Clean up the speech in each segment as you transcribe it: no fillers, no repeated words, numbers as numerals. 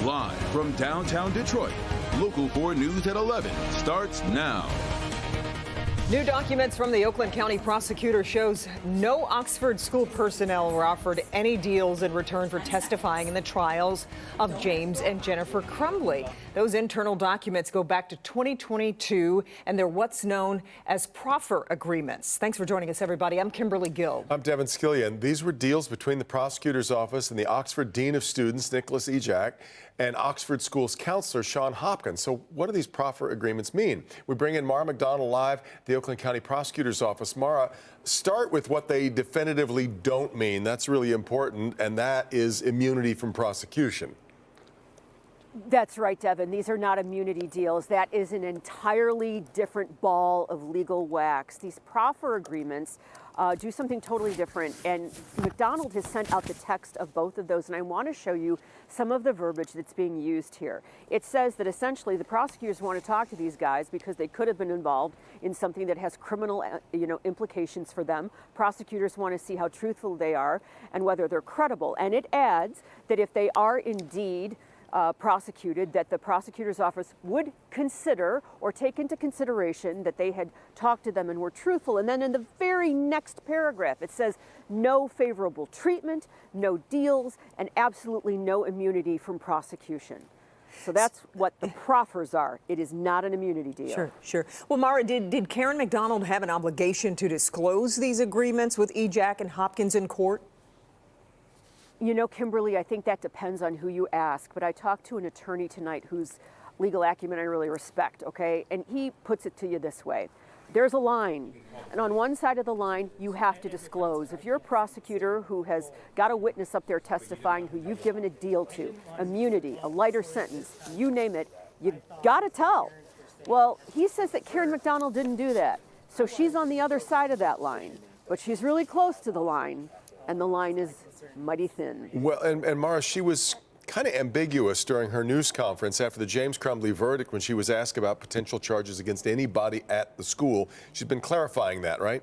Live from downtown Detroit, Local 4 News at 11 starts now. New documents from the Oakland County prosecutor shows no Oxford school personnel were offered any deals in return for testifying in the trials of James and Jennifer Crumbley. Those internal documents go back to 2022, and they're what's known as proffer agreements. Thanks for joining us, everybody. I'm Kimberly Gill. I'm Devin Skillian. These were deals between the prosecutor's office and the Oxford Dean of Students, Nicholas Ejak, and Oxford Schools counselor, Sean Hopkins. So what do these proffer agreements mean? We bring in Mara McDonald live, the Oakland County Prosecutor's Office. Mara, start with what they definitively don't mean. That's really important, and that is immunity from prosecution. That's right, Devin. These are not immunity deals. That is an entirely different ball of legal wax. These proffer agreements do something totally different, and McDonald has sent out the text of both of those, and I want to show you some of the verbiage that's being used here. It says that essentially the prosecutors want to talk to these guys because they could have been involved in something that has criminal implications for them. Prosecutors want to see how truthful they are and whether they're credible. And it adds that if they are indeed prosecuted, that the prosecutor's office would consider or take into consideration that they had talked to them and were truthful. And then in the very next paragraph, it says no favorable treatment, no deals, and absolutely no immunity from prosecution. So that's what the proffers are. It is not an immunity deal. Sure. Well, Mara, did Karen McDonald have an obligation to disclose these agreements with Ejak and Hopkins in court? You know, Kimberly, I think that depends on who you ask, but I talked to an attorney tonight whose legal acumen I really respect, okay? And he puts it to you this way. There's a line, and on one side of the line, you have to disclose. If you're a prosecutor who has got a witness up there testifying who you've given a deal to, immunity, a lighter sentence, you name it, you gotta tell. Well, he says that Karen McDonald didn't do that. So she's on the other side of that line, but she's really close to the line, and the line is mighty thin. Well, and Mara, she was kind of ambiguous during her news conference after the James Crumbley verdict when she was asked about potential charges against anybody at the school. She's been clarifying that, right?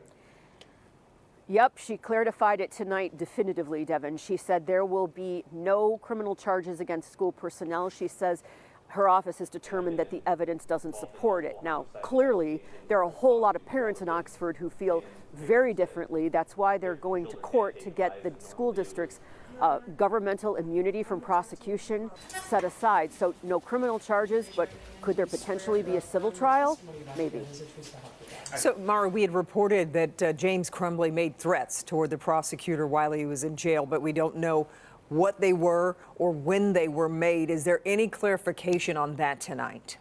Yep, she clarified it tonight definitively, Devin. She said there will be no criminal charges against school personnel. She says her office has determined that the evidence doesn't support it. Now, clearly, there are a whole lot of parents in Oxford who feel very differently. That's why they're going to court to get the school district's governmental immunity from prosecution set aside. So no criminal charges, but could there potentially be a civil trial? Maybe. So, Mara, we had reported that James Crumbley made threats toward the prosecutor while he was in jail, but we don't know what they were or when they were made. Is there any clarification on that tonight?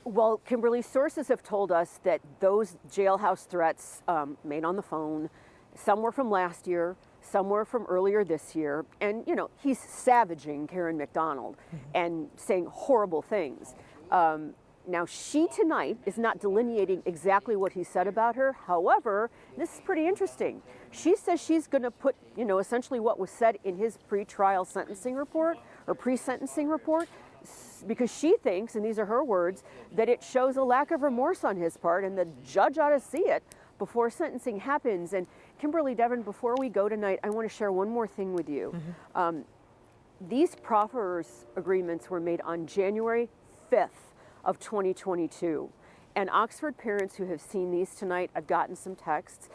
Well, Kimberly, sources have told us that those jailhouse threats made on the phone, some were from last year, some were from earlier this year. And, you know, he's savaging Karen McDonald and saying horrible things. Now, she tonight is not delineating exactly what he said about her. However, this is pretty interesting. She says she's going to put, essentially what was said in his pre-trial sentencing report or pre-sentencing report, because she thinks, and these are her words, that it shows a lack of remorse on his part and the judge ought to see it before sentencing happens. And Kimberly, Devin, before we go tonight, I want to share one more thing with you. These proffers agreements were made on January 5th of 2022. And Oxford parents who have seen these tonight, I've gotten some texts.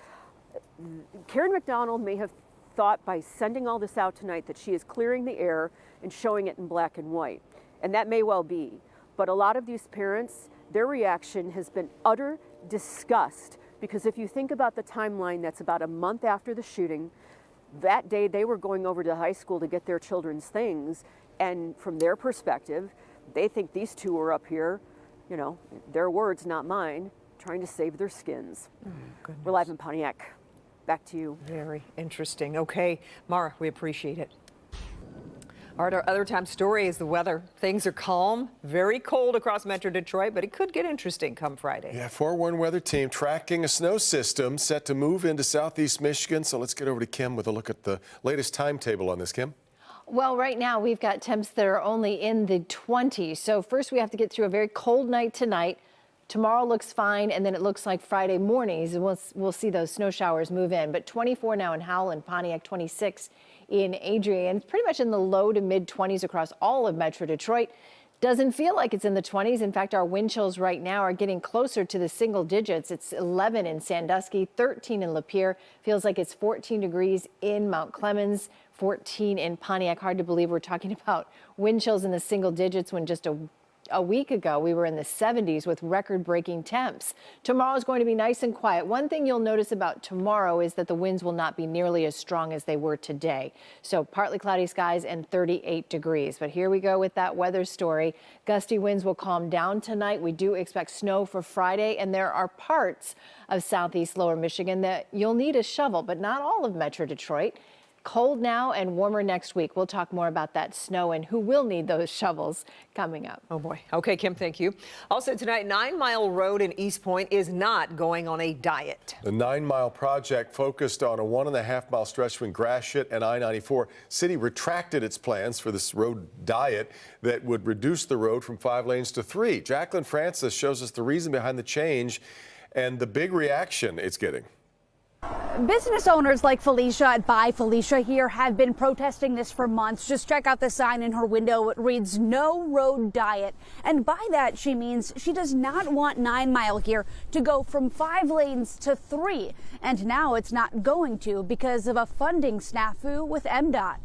Karen McDonald may have thought by sending all this out tonight that she is clearing the air and showing it in black and white. And that may well be. But a lot of these parents, their reaction has been utter disgust, because if you think about the timeline, that's about a month after the shooting. That day they were going over to high school to get their children's things. And from their perspective, they think these two are up here, their words, not mine, trying to save their skins. We're live in Pontiac. Back to you. Very interesting. Okay, Mara, we appreciate it. All right, our other time story is the weather. Things are calm, very cold across Metro Detroit, but it could get interesting come Friday. Yeah, forewarned weather team tracking a snow system set to move into southeast Michigan. So let's get over to Kim with a look at the latest timetable on this, Kim. Well, right now we've got temps that are only in the 20s. So first we have to get through a very cold night tonight. Tomorrow looks fine, and then it looks like Friday mornings, and we'll see those snow showers move in. But 24 now in Howell and Pontiac, 26 in Adrian. It's pretty much in the low to mid 20s across all of Metro Detroit. Doesn't feel like it's in the 20s. In fact, our wind chills right now are getting closer to the single digits. It's 11 in Sandusky, 13 in Lapeer. Feels like it's 14 degrees in Mount Clemens, 14 in Pontiac. Hard to believe we're talking about wind chills in the single digits when just a week ago we were in the 70s with record-breaking temps. Tomorrow is going to be nice and quiet. One thing you'll notice about tomorrow is that the winds will not be nearly as strong as they were today. So partly cloudy skies and 38 degrees. But here we go with that weather story. Gusty winds will calm down tonight. We do expect snow for Friday, and there are parts of southeast lower Michigan that you'll need a shovel, but not all of Metro Detroit. Cold now and warmer next week. We'll talk more about that snow and who will need those shovels coming up. Oh, boy. Okay, Kim, thank you. Also tonight, 9 Mile Road in East Point is not going on a diet. The 9 Mile project focused on a 1.5 mile stretch between Gratiot and I-94. City retracted its plans for this road diet that would reduce the road from 5 lanes to 3. Jacqueline Francis shows us the reason behind the change and the big reaction it's getting. Business owners like Felicia at Buy Felicia here have been protesting this for months. Just check out the sign in her window. It reads "No Road Diet." And by that, she means she does not want 9 Mile here to go from 5 lanes to 3. And now it's not going to because of a funding snafu with MDOT.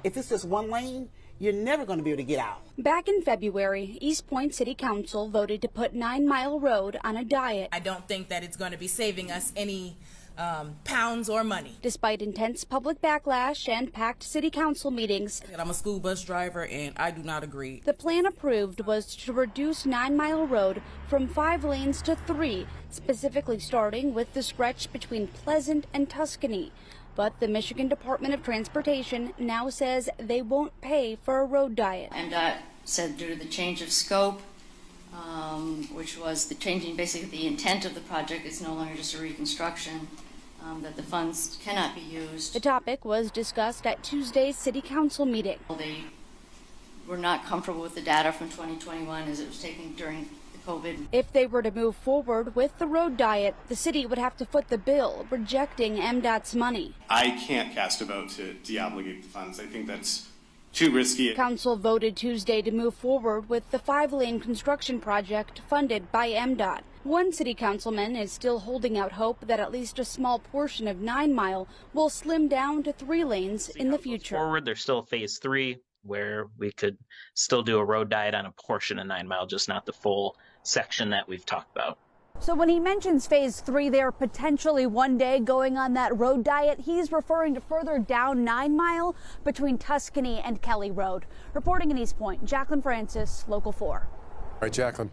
If it's just 1 lane, you're never going to be able to get out. Back in February, East Point City Council voted to put 9 Mile Road on a diet. I don't think that it's going to be saving us any pounds or money. Despite intense public backlash and packed city council meetings, I'm a school bus driver and I do not agree. The plan approved was to reduce 9 Mile Road from 5 lanes to 3, specifically starting with the stretch between Pleasant and Tuscany. But the Michigan Department of Transportation now says they won't pay for a road diet. MDOT said due to the change of scope, which was the changing basically the intent of the project, it's no longer just a reconstruction, that the funds cannot be used. The topic was discussed at Tuesday's City Council meeting. They were not comfortable with the data from 2021 as it was taken during COVID. If they were to move forward with the road diet, the city would have to foot the bill, rejecting MDOT's money. I can't cast a vote to deobligate the funds. I think that's too risky. Council voted Tuesday to move forward with the 5-lane construction project funded by MDOT. One city councilman is still holding out hope that at least a small portion of 9 Mile will slim down to 3 lanes in the future. Forward, there's still phase 3 where we could still do a road diet on a portion of 9 Mile, just not the full section that we've talked about. So when he mentions phase 3 there, potentially one day going on that road diet, he's referring to further down 9 Mile between Tuscany and Kelly Road. Reporting in East Point, Jacqueline Francis, Local 4. All right, Jacqueline.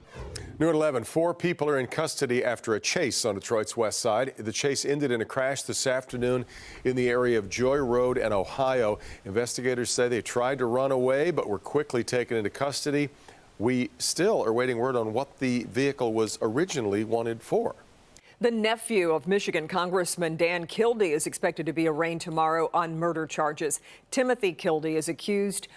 New at 11, 4 people are in custody after a chase on Detroit's west side. The chase ended in a crash this afternoon in the area of Joy Road and Ohio. Investigators say they tried to run away but were quickly taken into custody. We still are waiting word on what the vehicle was originally wanted for. The nephew of Michigan Congressman Dan Kildee is expected to be arraigned tomorrow on murder charges. Timothy Kildee is accused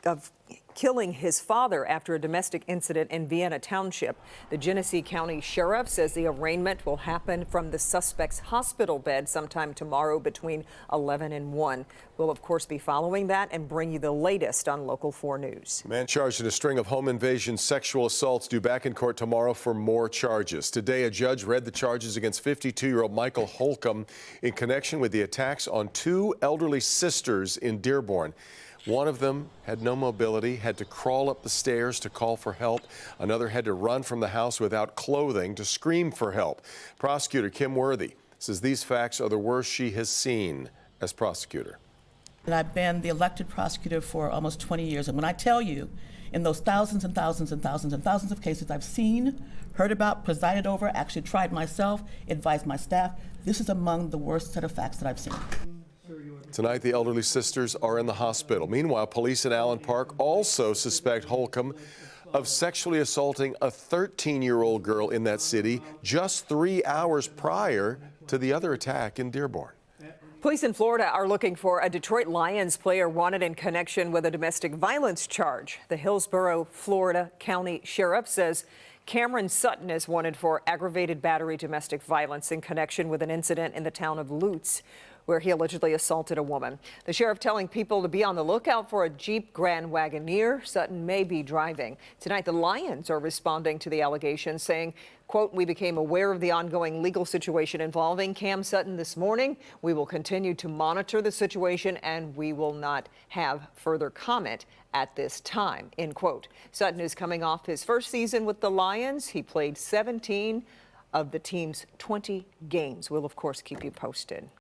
of killing his father after a domestic incident in Vienna Township. The Genesee County Sheriff says the arraignment will happen from the suspect's hospital bed sometime tomorrow between 11 and 1. We'll, of course, be following that and bring you the latest on Local 4 News. Man charged in a string of home invasion sexual assaults due back in court tomorrow for more charges. Today, a judge read the charges against 52-year-old Michael Holcomb in connection with the attacks on 2 elderly sisters in Dearborn. One of them had no mobility, had to crawl up the stairs to call for help. Another had to run from the house without clothing to scream for help. Prosecutor Kim Worthy says these facts are the worst she has seen as prosecutor. And I've been the elected prosecutor for almost 20 years. And when I tell you, in those thousands and thousands and thousands and thousands of cases I've seen, heard about, presided over, actually tried myself, advised my staff, this is among the worst set of facts that I've seen. Tonight, the elderly sisters are in the hospital. Meanwhile, police in Allen Park also suspect Holcomb of sexually assaulting a 13-year-old girl in that city just 3 hours prior to the other attack in Dearborn. Police in Florida are looking for a Detroit Lions player wanted in connection with a domestic violence charge. The Hillsborough, Florida County Sheriff says Cameron Sutton is wanted for aggravated battery domestic violence in connection with an incident in the town of Lutz. where he allegedly assaulted a woman. The sheriff telling people to be on the lookout for a Jeep Grand Wagoneer Sutton may be driving. Tonight, the Lions are responding to the allegations, saying, quote, "We became aware of the ongoing legal situation involving Cam Sutton this morning. We will continue to monitor the situation and we will not have further comment at this time," end quote. Sutton is coming off his first season with the Lions. He played 17 of the team's 20 games. We'll, of course, keep you posted.